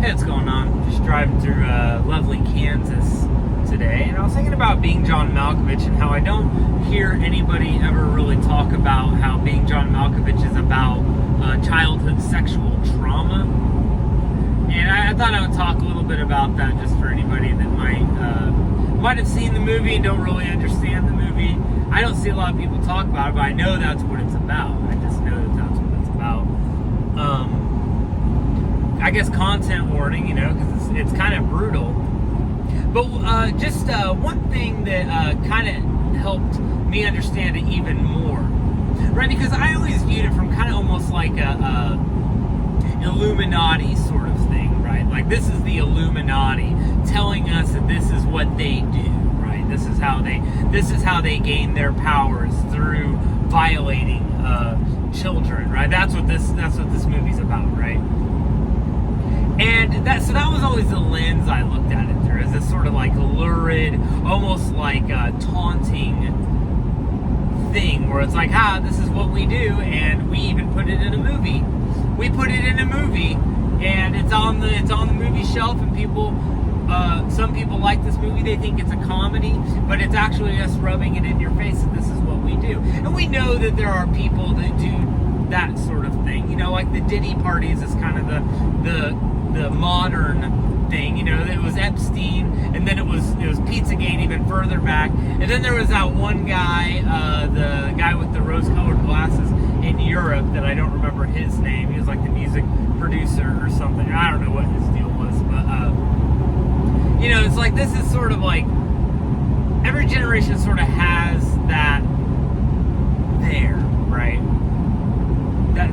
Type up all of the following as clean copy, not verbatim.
Hey, what's going on? Just driving through lovely Kansas today, and I was thinking about Being John Malkovich and how I don't hear anybody ever really talk about how Being John Malkovich is about childhood sexual trauma. And I thought I would talk a little bit about that just for anybody that might have seen the movie and don't really understand the movie. I don't see a lot of people talk about it, but I know that's what it's about. I just know that that's what it's about. I guess content warning, because it's kind of brutal. But just one thing that kind of helped me understand it even more, right? Because I always viewed it from kind of almost like a Illuminati sort of thing, right? Like this is the Illuminati telling us that this is what they do, right? This is how they gain their powers through violating children, right? That's what this movie's about, right? And that was always the lens I looked at it through, as this sort of like lurid, almost like taunting thing, where it's like, this is what we do, and we even put it in a movie. We put it in a movie, and it's on the movie shelf, and some people like this movie. They think it's a comedy, but it's actually us rubbing it in your face that this is what we do. And we know that there are people that do that sort of thing, like the Diddy parties is kind of the modern thing. It was Epstein, and then it was Pizzagate even further back, and then there was that one guy, the guy with the rose-colored glasses in Europe that I don't remember his name. He was like the music producer or something. I don't know what his deal was, but it's like this is sort of like every generation sort of has that there, right?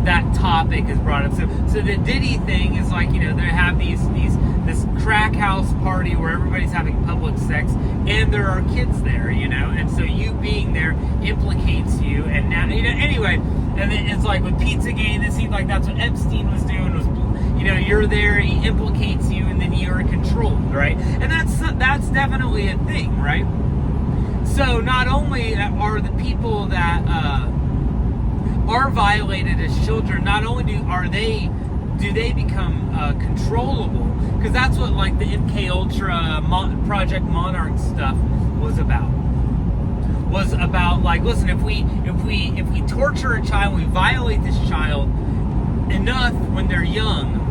That topic is brought up. So the Diddy thing is like, they have this crack house party where everybody's having public sex and there are kids there, and so you being there implicates you, and now, anyway, and then it's like with Pizzagate, it seemed like that's what Epstein was doing, was, you're there, he implicates you, and then you're controlled, right? And that's definitely a thing, right? So not only are the people that are violated as children, not only do they become controllable, because that's what like the MK Ultra Project Monarch stuff was about like, listen, if we torture a child, we violate this child enough when they're young,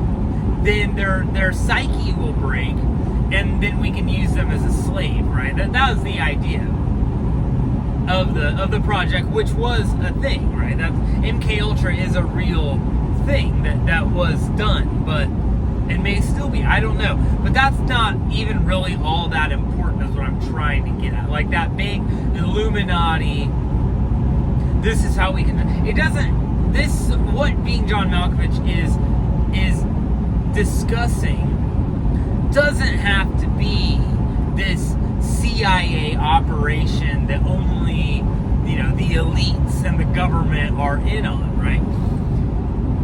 then their psyche will break, and then we can use them as a slave, right? That was the idea of the project, which was a thing, right? That MK Ultra is a real thing that was done, but it may still be, I don't know, but that's not even really all that important, is what I'm trying to get at. Like that big Illuminati, this is how we can, what Being John Malkovich is discussing doesn't have to be this CIA operation that only, the elites and the government are in on, right?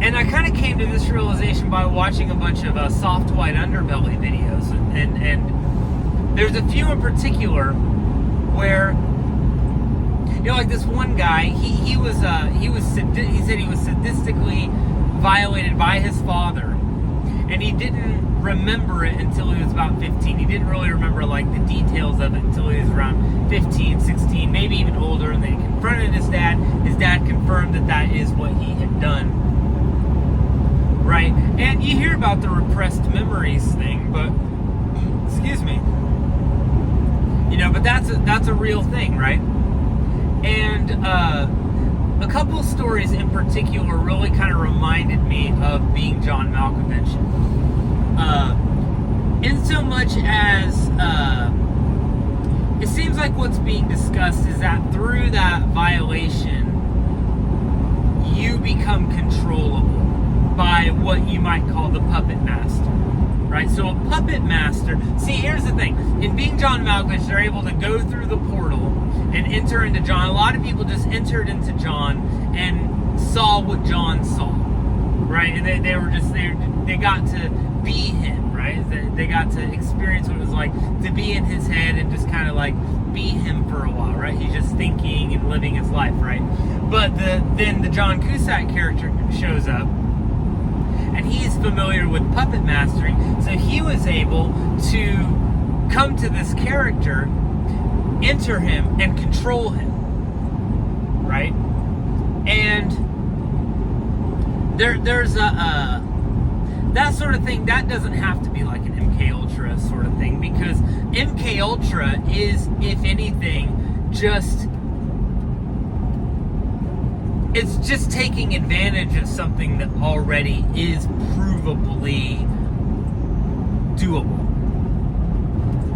And I kind of came to this realization by watching a bunch of soft white underbelly videos, and there's a few in particular where, like this one guy, he said he was sadistically violated by his father, and he didn't remember it until he was about 15. He didn't really remember like the details of it until he was around 15, 16, maybe even older, and then he confronted his dad. His dad confirmed that is what he had done, right? And you hear about the repressed memories thing, but excuse me, but that's a real thing, right? And a couple of stories in particular really kind of reminded me of Being John Malkovich. In so much as it seems like what's being discussed is that through that violation, you become controllable by what you might call the puppet master, right? So a puppet master, see, here's the thing. In Being John Malkovich, they're able to go through the portal and enter into John. A lot of people just entered into John and saw what John saw, right? And they got to be him, right? They got to experience what it was like to be in his head and just kind of like be him for a while, right? He's just thinking and living his life, right? But then the John Cusack character shows up, and he's familiar with puppet mastering, so he was able to come to this character, enter him, and control him, right? And there's that sort of thing. That doesn't have to be like an MK Ultra sort of thing, because MK Ultra is, if anything, it's just taking advantage of something that already is provably doable.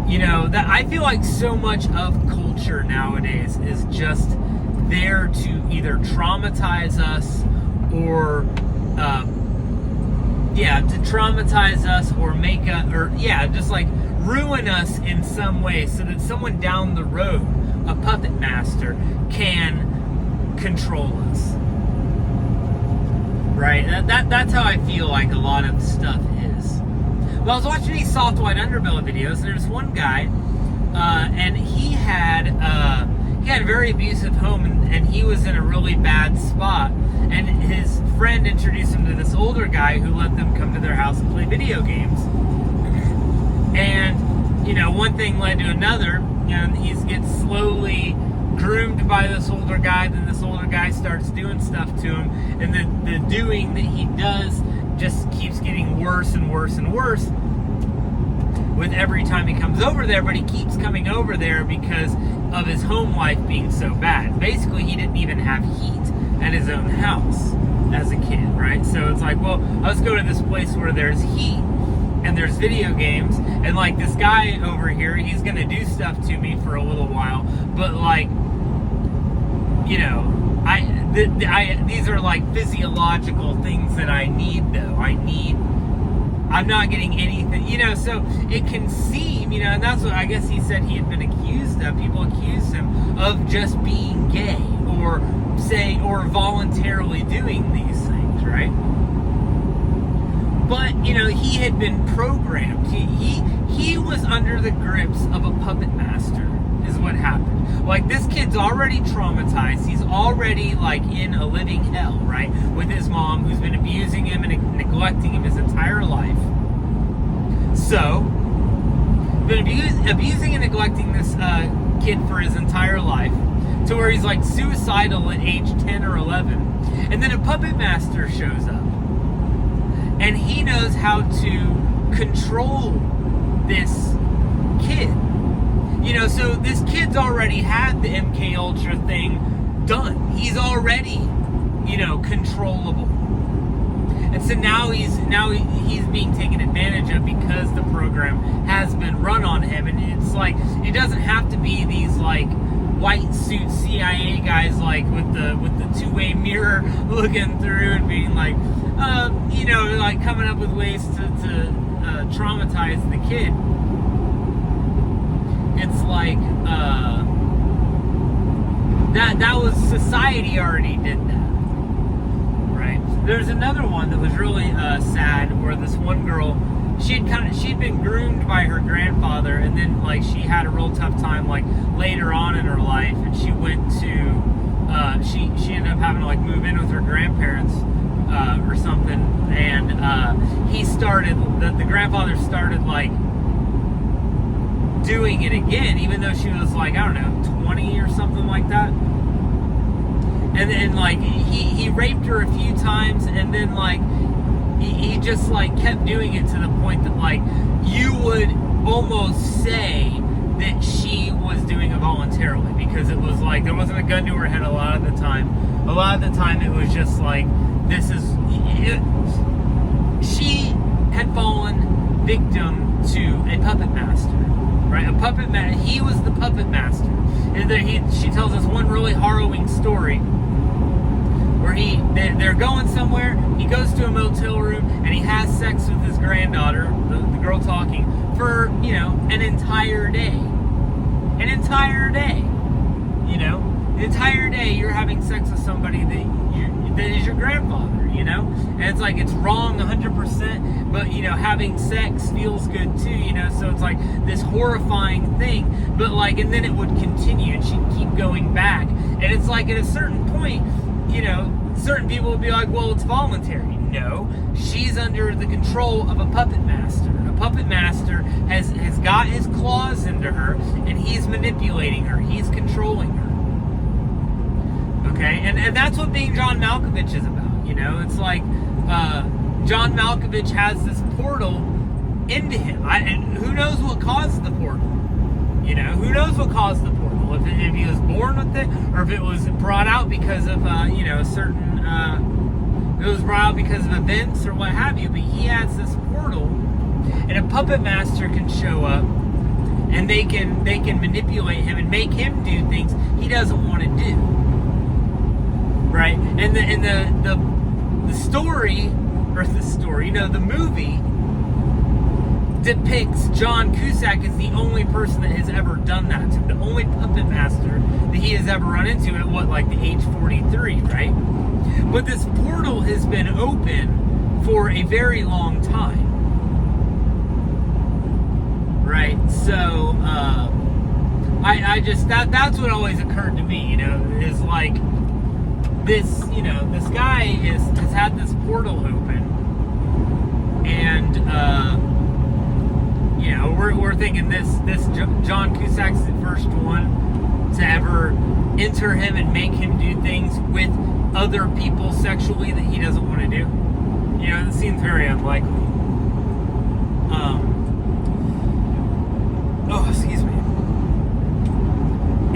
You know, that I feel like so much of culture nowadays is just there to either traumatize us or to traumatize us or make us, just like ruin us in some way, so that someone down the road, a puppet master, can control us. Right? That's how I feel like a lot of stuff is. Well, I was watching these soft white underbelly videos, and there's one guy, and he had a very abusive home, and he was in a really bad spot. And his friend introduced him to this older guy who let them come to their house and play video games. And, you know, one thing led to another, and he gets slowly groomed by this older guy. Then this older guy starts doing stuff to him, and the doing that he does just keeps getting worse and worse and worse with every time he comes over there. But he keeps coming over there because of his home life being so bad. Basically, he didn't even have heat at his own house as a kid, right? So it's like, well, let's go to this place where there's heat and there's video games, and like this guy over here, he's gonna do stuff to me for a little while, but like, you know, these are like physiological things that I need, though. I'm not getting anything, you know, so it can seem, you know, and that's what I guess he said he had been accused of. People accused him of just being gay, or voluntarily doing these things, right? But, you know, he had been programmed. He was under the grips of a puppet master, is what happened. Like, this kid's already traumatized. He's already, like, in a living hell, right? With his mom, who's been abusing him and neglecting him his entire life. So, been abusing and neglecting this kid for his entire life, to where he's, like, suicidal at age 10 or 11. And then a puppet master shows up. And he knows how to control this kid. You know, so this kid's already had the MK Ultra thing done. He's already, you know, controllable. And so now he's being taken advantage of because the program has been run on him. And it's like, it doesn't have to be these like white suit CIA guys, like with the two-way mirror looking through and being like, you know, like coming up with ways to traumatize the kid. It's like that was society already did that, right? There's another one that was really sad, where this one girl, she'd been groomed by her grandfather, and then like she had a real tough time like later on in her life, and she went to she ended up having to like move in with her grandparents or something, and the grandfather started like doing it again, even though she was like, I don't know, 20 or something like that. And then like he raped her a few times, and then like he just like kept doing it to the point that like you would almost say that she was doing it voluntarily, because it was like there wasn't a gun to her head a lot of the time. A lot of the time it was just like, she had fallen victim to a puppet master, right? He was the puppet master. And she tells us one really harrowing story where they're going somewhere. He goes to a motel room and he has sex with his granddaughter, the girl talking, for, you know, an entire day. An entire day. You know, an entire day you're having sex with somebody that is your grandfather, you know? And it's like, it's wrong 100%, but, you know, having sex feels good too, you know? So it's like this horrifying thing, but like, and then it would continue, and she'd keep going back. And it's like, at a certain point, you know, certain people would be like, well, it's voluntary. No, she's under the control of a puppet master. A puppet master has got his claws into her, and he's manipulating her. He's controlling her. Okay, and that's what being John Malkovich is about. It's like John Malkovich has this portal into him. And who knows what caused the portal? Who knows what caused the portal? If he was born with it, or if it was brought out because of certain. It was brought out because of events or what have you. But he has this portal, and a puppet master can show up, and they can manipulate him and make him do things he doesn't want to do. Right? And the movie depicts John Cusack as the only person that has ever done that to him, the only puppet master that he has ever run into at the age 43, right? But this portal has been open for a very long time, right? So I just that's what always occurred to me, is like this guy has had this portal open, and we're thinking this John Cusack's the first one to ever enter him and make him do things with other people sexually that he doesn't want to do. It seems very unlikely. Excuse me.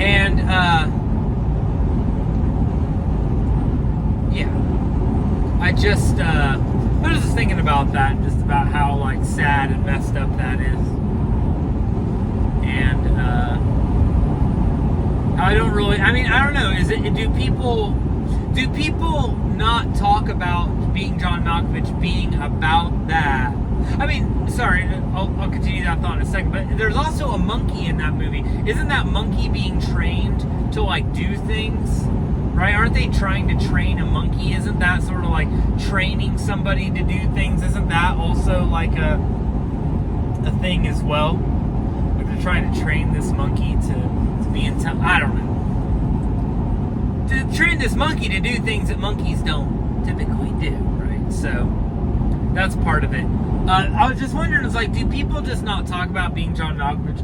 And I was just thinking about that, just about how like sad and messed up that is. And I don't know, do people not talk about being John Malkovich being about that? Sorry, I'll continue that thought in a second, but there's also a monkey in that movie. Isn't that monkey being trained to like do things? Right? Aren't they trying to train a monkey? Isn't that sort of like training somebody to do things? Isn't that also like a thing as well? Like they're trying to train this monkey to be I don't know. To train this monkey to do things that monkeys don't typically do, right? So that's part of it. I was just wondering, it's like, do people just not talk about being John Malkovich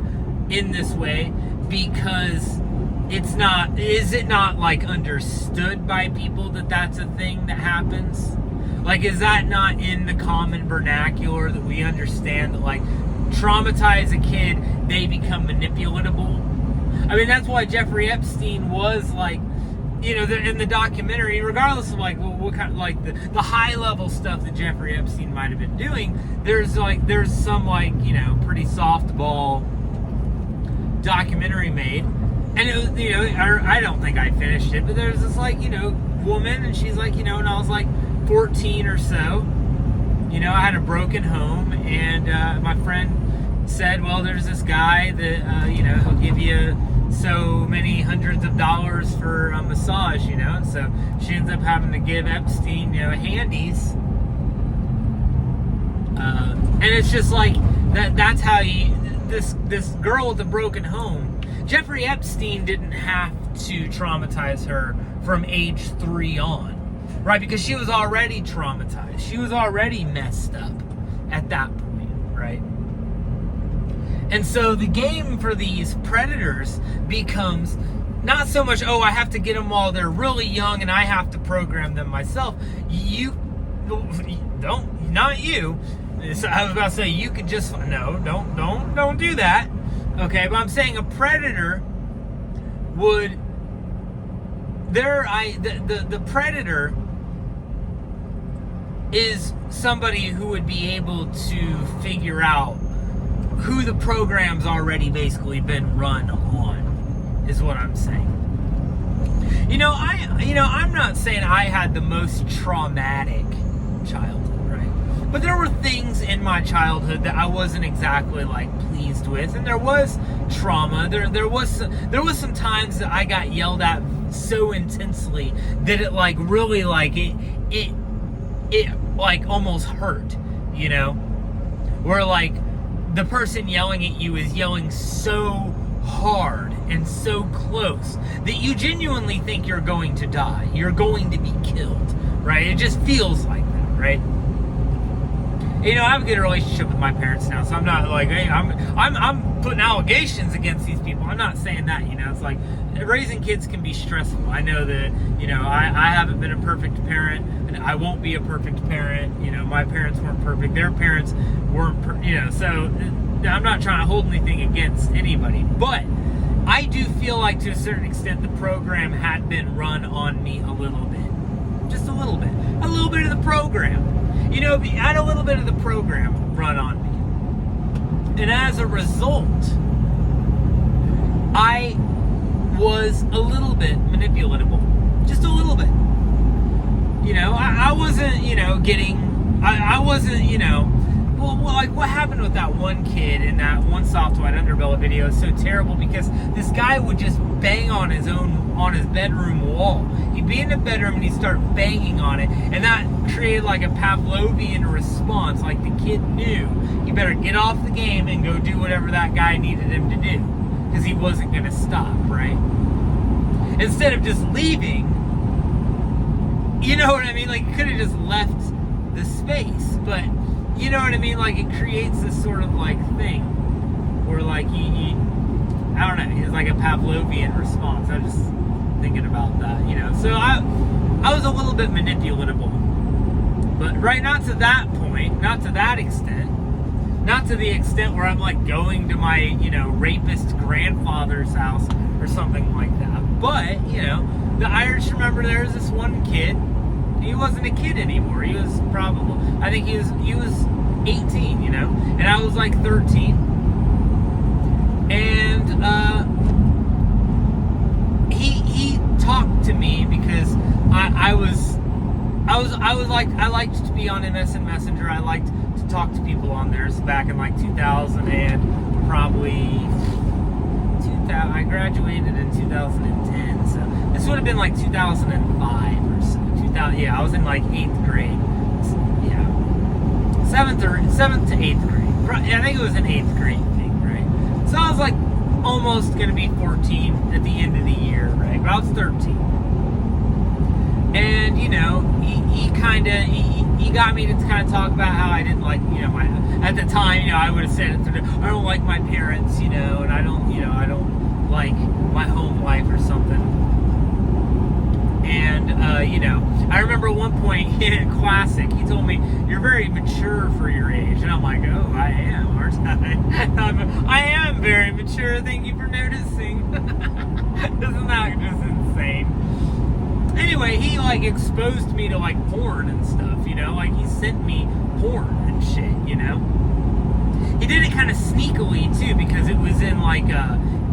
in this way because is it not like understood by people that that's a thing that happens? Like, is that not in the common vernacular that we understand that like traumatize a kid, they become manipulatable? That's why Jeffrey Epstein was like, in the documentary, regardless of like what kind of like the high level stuff that Jeffrey Epstein might have been doing, there's some like pretty softball documentary made. And it was, I don't think I finished it, but there's this like, woman, and she's like, when I was like 14 or so, I had a broken home, and my friend said, well, there's this guy that, he'll give you so many hundreds of dollars for a massage, so she ends up having to give Epstein, handies. And it's just like, that's how this girl with a broken home, Jeffrey Epstein didn't have to traumatize her from age 3 on, right? Because she was already traumatized. She was already messed up at that point, right? And so the game for these predators becomes not so much, I have to get them while they're really young and I have to program them myself. Not you. So I was about to say, you could just, no, don't do that. Okay, but I'm saying a predator would, the predator is somebody who would be able to figure out who the program's already basically been run on, is what I'm saying. I'm not saying I had the most traumatic childhood, right? But there were things in my childhood that I wasn't exactly like pleased with, and there was trauma. There was some times that I got yelled at so intensely that it like really like it like almost hurt, where like the person yelling at you is yelling so hard and so close that you genuinely think you're going to die, you're going to be killed, right? It just feels like that. right? You know, I have a good relationship with my parents now, so I'm not like, hey, I'm putting allegations against these people. I'm not saying that, you know. It's like, raising kids can be stressful. I know that, you know, I haven't been a perfect parent, and I won't be a perfect parent. You know, my parents weren't perfect. Their parents weren't, you know, so I'm not trying to hold anything against anybody. But I do feel like, to a certain extent, the program had been run on me a little bit. Just a little bit. A little bit of the program. You know, I had a little bit of the program run on me. And as a result, I was a little bit manipulatable. Just a little bit. You know, I wasn't, you know, I wasn't, you know, well, like what happened with that one kid in that one Soft White Underbelly video is so terrible, because this guy would just bang on his bedroom wall. He'd be in the bedroom and he'd start banging on it, and that created like a Pavlovian response. Like, the kid knew he better get off the game and go do whatever that guy needed him to do, because he wasn't going to stop, right? Instead of just leaving, you know what I mean? Like, he could have just left the space, but you know what I mean? Like, it creates this sort of like thing where like he I don't know, it's like a Pavlovian response. I'm just thinking about that, you know. So I was a little bit manipulatable, but right, not to that point, not to that extent, not to the extent where I'm like going to my, you know, rapist grandfather's house or something like that. But, you know, I just remember there was this one kid. He wasn't a kid anymore. He was probably, I think he was 18, you know, and I was like 13. And he talked to me because I liked to be on MSN Messenger. I liked to talk to people on there. So back in like 2000 and probably 2000, I graduated in 2010. So this would have been like 2005 or so. Yeah, I was in like 8th grade. Yeah, 7th to 8th grade. I think it was an 8th grade thing, right? So I was like almost gonna be 14 at the end of the year, right? But I was 13, and you know, he got me to kind of talk about how I didn't like, you know, at the time, you know, I would have said it. I don't like my parents, you know, and I don't like my home life or something. And, you know, I remember at one point in classic, he told me, "You're very mature for your age." And I'm like, "Oh, I am, aren't I?" I am very mature, thank you for noticing. Isn't that just insane? Anyway, he, like, exposed me to, like, porn and stuff, you know? Like, he sent me porn and shit, you know? He did it kind of sneakily, too, because it was in, like,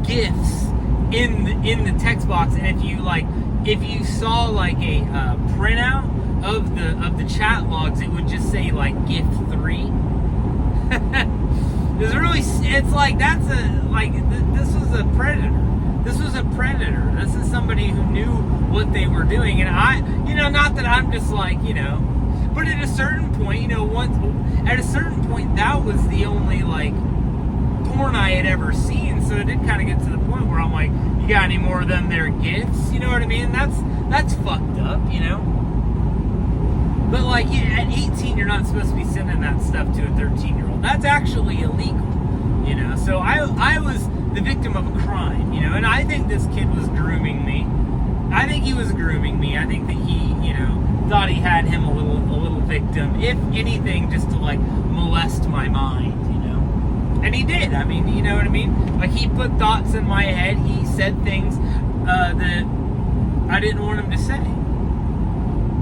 GIFs in the text box, and if you saw like a printout of the chat logs, it would just say like GIF 3. It's like, that's this was a predator. This was a predator. This is somebody who knew what they were doing, and I, you know, not that I'm just like, you know, but at a certain point, you know, at a certain point, that was the only like porn I had ever seen. So it did kind of get to the point where I'm like, you got any more of them there gifts? You know what I mean? That's fucked up, you know? But like, yeah, at 18, you're not supposed to be sending that stuff to a 13-year-old. That's actually illegal, you know? So I was the victim of a crime, you know? And I think this kid was grooming me. I think he was grooming me. I think that he, you know, thought he had him a little victim, if anything, just to like molest my mind. And he did. I mean, you know what I mean? Like, he put thoughts in my head. He said things that I didn't want him to say.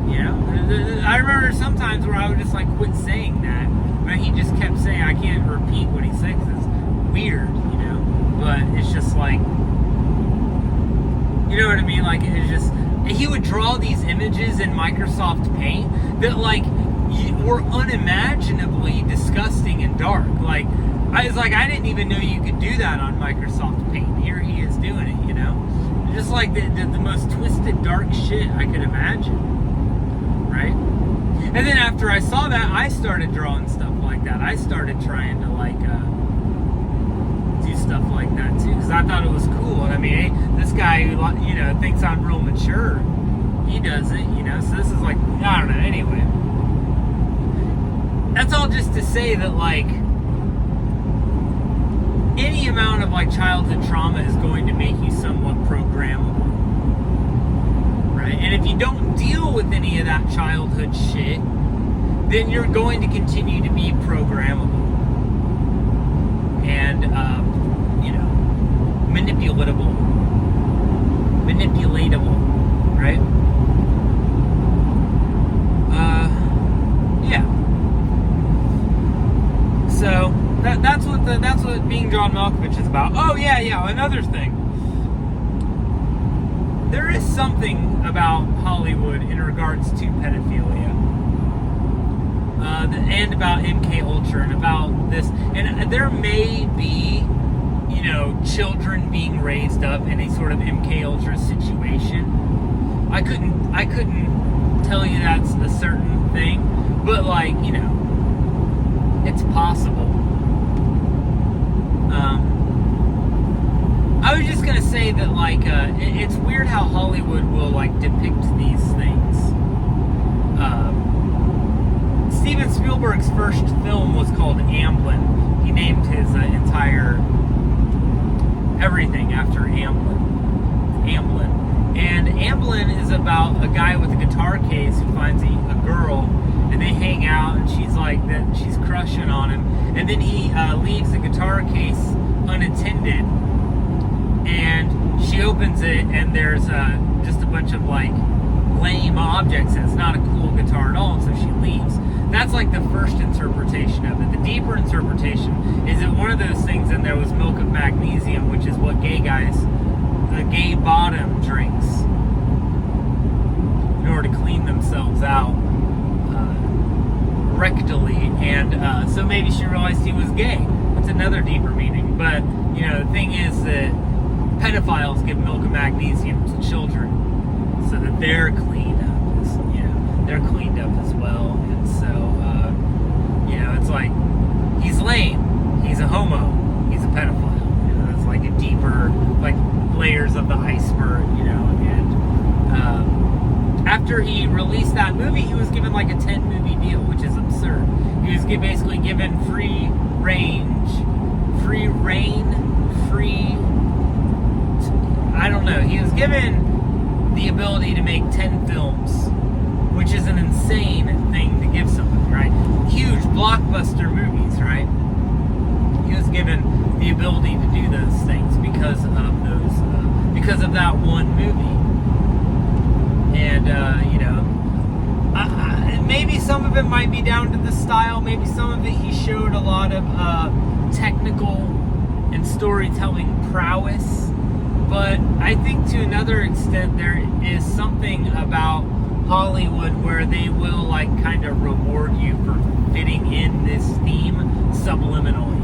You know? I remember sometimes where I would just, like, quit saying that. But he just kept saying, I can't repeat what he said because it's weird, you know? But it's just like, you know what I mean? Like, it's just, he would draw these images in Microsoft Paint that, like, were unimaginably disgusting and dark. Like, I was like, I didn't even know you could do that on Microsoft Paint. Here he is doing it, you know? Just like the most twisted, dark shit I could imagine, right? And then after I saw that, I started drawing stuff like that. I started trying to, like, do stuff like that, too, because I thought it was cool. And I mean, hey, this guy who, you know, thinks I'm real mature, he does it, you know? So this is like, I don't know, anyway. that's all just to say that, like, any amount of, like, childhood trauma is going to make you somewhat programmable, right? And if you don't deal with any of that childhood shit, then you're going to continue to be programmable and, manipulatable, right? Yeah. So that's what being John Malkovich is about. Oh yeah, another thing. There is something about Hollywood in regards to pedophilia, and about MK Ultra, and about this, and there may be, children being raised up in a sort of MK Ultra situation. I couldn't tell you that's a certain thing, but, like, it's possible. I was just gonna say that, like, it's weird how Hollywood will, like, depict these things. Steven Spielberg's first film was called Amblin. He named his entire everything after Amblin. And Amblin is about a guy with a guitar case who finds a girl, and they hang out, and she's like that. She's crushing on him, and then he leaves the guitar case unattended, and she opens it, and there's just a bunch of, like, lame objects, and it's not a cool guitar at all, and so she leaves. That's, like, the first interpretation of it. The deeper interpretation is that one of those things in there was milk of magnesium, which is what gay bottom drinks in order to clean themselves out rectally, and so maybe she realized he was gay. That's another deeper meaning. But, the thing is that pedophiles give milk of magnesium to children so that they're cleaned up. They're cleaned up as well. And so, it's like, he's lame, he's a homo, he's a pedophile. It's like a deeper, like, layers of the iceberg, and after he released that movie, he was given, like, a 10-movie deal, which is absurd. He was basically given free I don't know, he was given the ability to make 10 films, which is an insane thing to give somebody, right? Huge blockbuster movies, right? He was given the ability to do those things because of that one movie. And, maybe some of it might be down to the style, maybe some of it he showed a lot of technical and storytelling prowess, but I think to another extent there is something about Hollywood where they will, like, kind of reward you for fitting in this theme subliminally.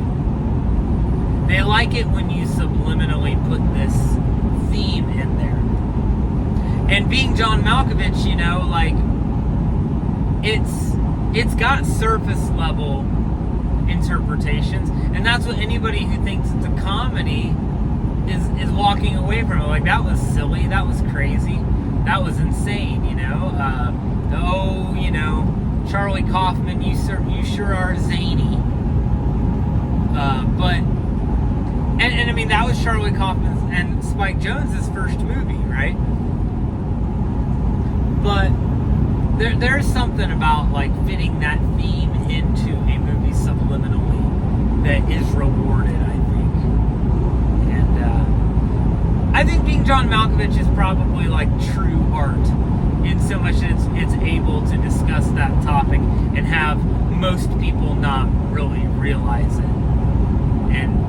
They like it when you subliminally put this theme in there. And being John Malkovich, like, it's got surface level interpretations, and that's what anybody who thinks it's a comedy is walking away from it. Like, that was silly, that was crazy, that was insane, Charlie Kaufman, you sure are zany. But I mean, that was Charlie Kaufman's and Spike Jonze's first movie, right? But there's something about, like, fitting that theme into a movie subliminally that is rewarded, I think. And I think being John Malkovich is probably, like, true art, in so much that it's able to discuss that topic and have most people not really realize it.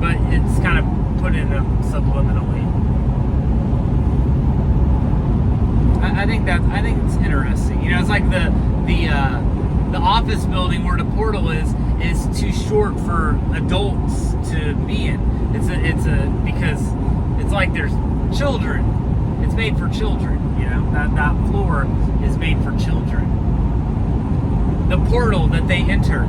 But it's kind of put in them subliminally. I think it's interesting. It's like the office building where the portal is too short for adults to be in. Because it's like there's children. It's made for children. That floor is made for children. The portal that they enter.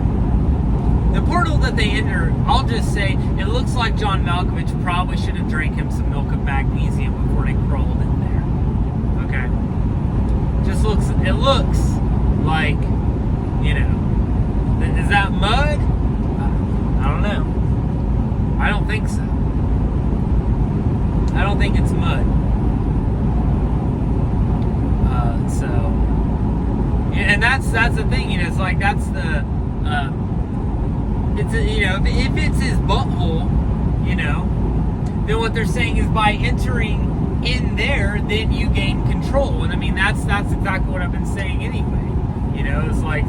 I'll just say, it looks like John Malkovich probably should have drank him some milk of magnesium before they crawled in there. Okay? It looks like, Is that mud? I don't know. I don't think so. I don't think it's mud. And that's the thing, it's like that's the it's if it's his butthole, then what they're saying is by entering in there, then you gain control. And I mean that's exactly what I've been saying anyway. It's like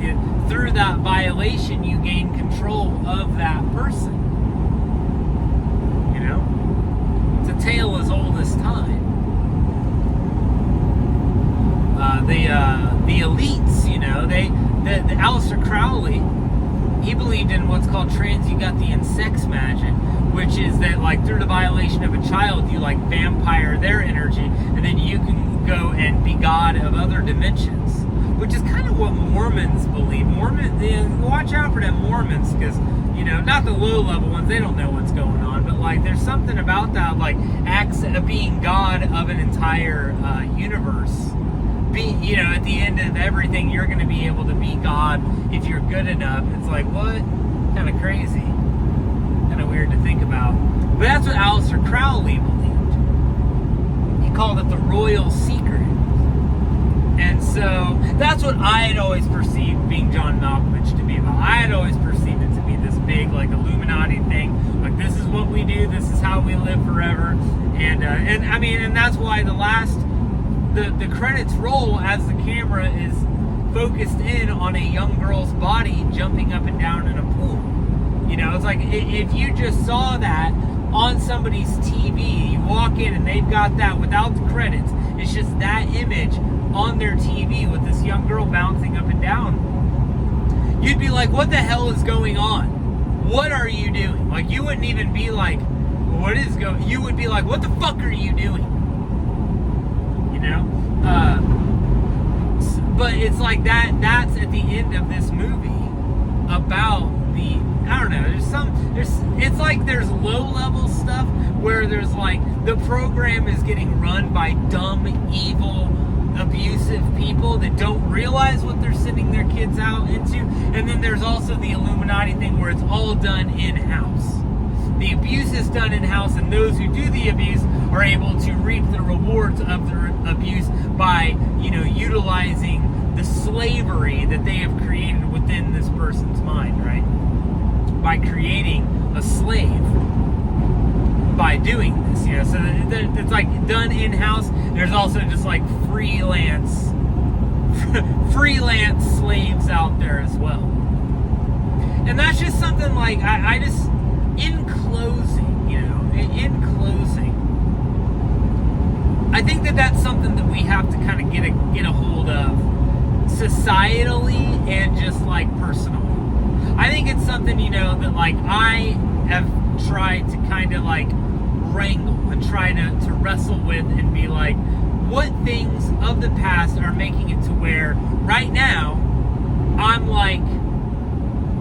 through that violation you gain control of that person. It's a tale as old as time. The elites, the Aleister Crowley, he believed in what's called transugati and sex magic, which is that like through the violation of a child, you like vampire their energy, and then you can go and be God of other dimensions, which is kind of what Mormons believe. Watch out for them Mormons, because not the low level ones, they don't know what's going on, but like there's something about that, like acts of being God of an entire universe. At the end of everything, you're going to be able to be God if you're good enough. It's like, what? Kind of crazy. Kind of weird to think about. But that's what Aleister Crowley believed. He called it the royal secret. And so, that's what I had always perceived being John Malkovich to be about. I had always perceived it to be this big, like, Illuminati thing. Like, this is what we do, this is how we live forever. And that's why the credits roll as the camera is focused in on a young girl's body jumping up and down in a pool. It's like if you just saw that on somebody's TV, you walk in and they've got that without the credits. It's just that image on their TV with this young girl bouncing up and down. You'd be like, what the hell is going on? What are you doing? Like, you wouldn't even be like, what is going? You would be like, what the fuck are you doing? But it's like that's at the end of this movie about it's like there's low level stuff where there's like the program is getting run by dumb, evil, abusive people that don't realize what they're sending their kids out into. And then there's also the Illuminati thing where it's all done in-house. The abuse is done in-house, and those who do the abuse are able to reap the rewards of their abuse by, utilizing the slavery that they have created within this person's mind, right? By creating a slave by doing this, so it's like done in-house. There's also just like freelance slaves out there as well. And that's just something like I just, in closing, I think that's something that we have to kind of get a hold of societally and just like personally. I think it's something, that like I have tried to kind of like wrangle and try to wrestle with and be like, what things of the past are making it to where right now I'm like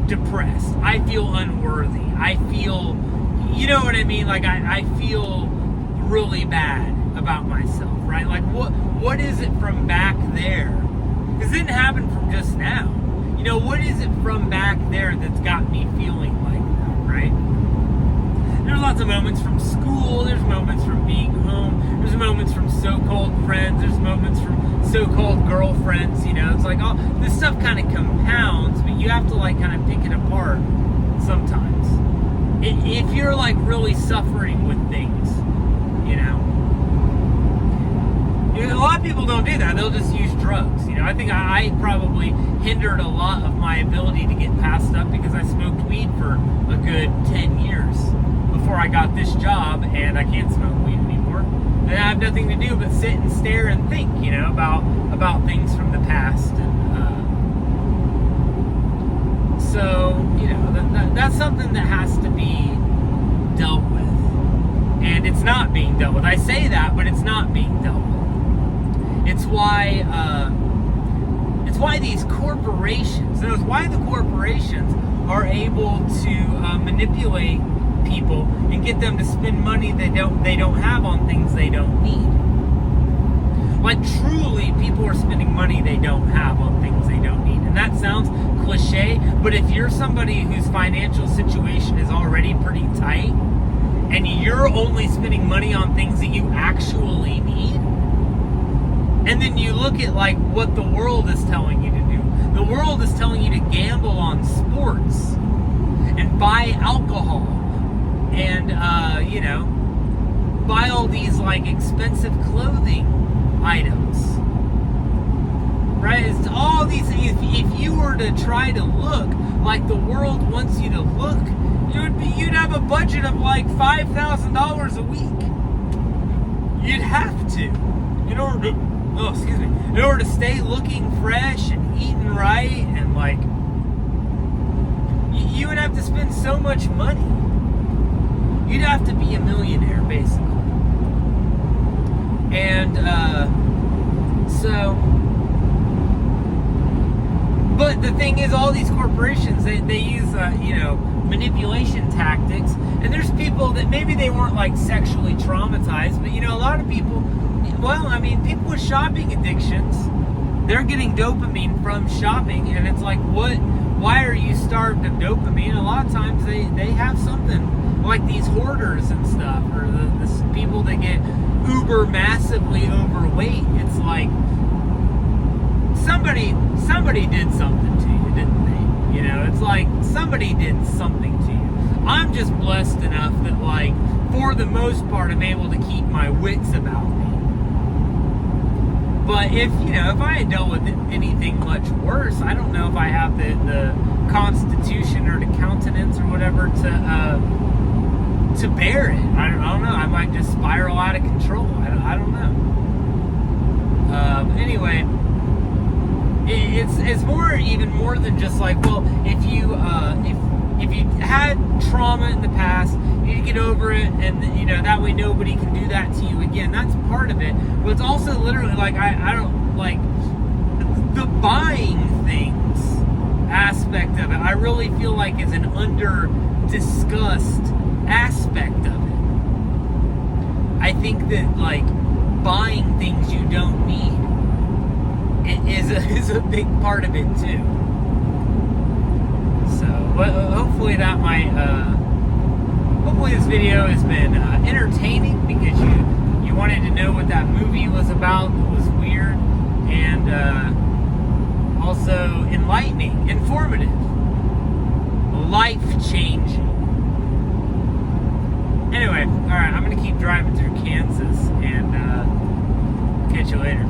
depressed. I feel unworthy. I feel, what I mean? Like I feel really bad about myself, right? Like what is it from back there? Because it didn't happen from just now. What is it from back there that's got me feeling like that, right? There's lots of moments from school, there's moments from being home, there's moments from so-called friends, there's moments from so-called girlfriends, it's like, oh, this stuff kind of compounds, but you have to like kind of pick it apart sometimes. If you're like really suffering with things, a lot of people don't do that. They'll just use drugs. I think I probably hindered a lot of my ability to get past stuff because I smoked weed for a good 10 years before I got this job, and I can't smoke weed anymore. And I have nothing to do but sit and stare and think, about things from the past. And so, that's something that has to be dealt with. And it's not being dealt with. I say that, but it's not being dealt with. It's why these corporations, why the corporations are able to manipulate people and get them to spend money they don't have on things they don't need. Like truly, people are spending money they don't have on things they don't need. And that sounds cliche, but if you're somebody whose financial situation is already pretty tight, and you're only spending money on things that you actually need, and then you look at like what the world is telling you to do. The world is telling you to gamble on sports and buy alcohol and, buy all these like expensive clothing items. Right? It's all these things. If you were to try to look like the world wants you to look, you'd have a budget of like $5,000 a week. You'd have to, in order to stay looking fresh and eating right, and like you would have to spend so much money. You'd have to be a millionaire, basically. And but the thing is, all these corporations, they use manipulation tactics, and there's people that maybe they weren't like sexually traumatized, but a lot of people, people with shopping addictions, they're getting dopamine from shopping, and it's like, why are you starved of dopamine? A lot of times they have something, like these hoarders and stuff, or the people that get uber massively overweight. It's like somebody did something to you, didn't they? It's like somebody did something to you. I'm just blessed enough that, like, for the most part, I'm able to keep my wits about me. But if I had dealt with anything much worse, I don't know if I have the constitution or the countenance or whatever to bear it. I don't know. I might just spiral out of control. I don't know. Anyway, it's even more than just like, well, if you had trauma in the past, you need to get over it, and that way nobody can do that to you again. That's part of it. But it's also literally like I don't like the buying things aspect of it. I really feel like is an under discussed aspect of it. I think that like buying things you don't need is a big part of it too. So hopefully that might hopefully this video has been entertaining, because you wanted to know what that movie was about. It was weird, and also enlightening, informative, life-changing. Anyway, alright, I'm going to keep driving through Kansas, and catch you later.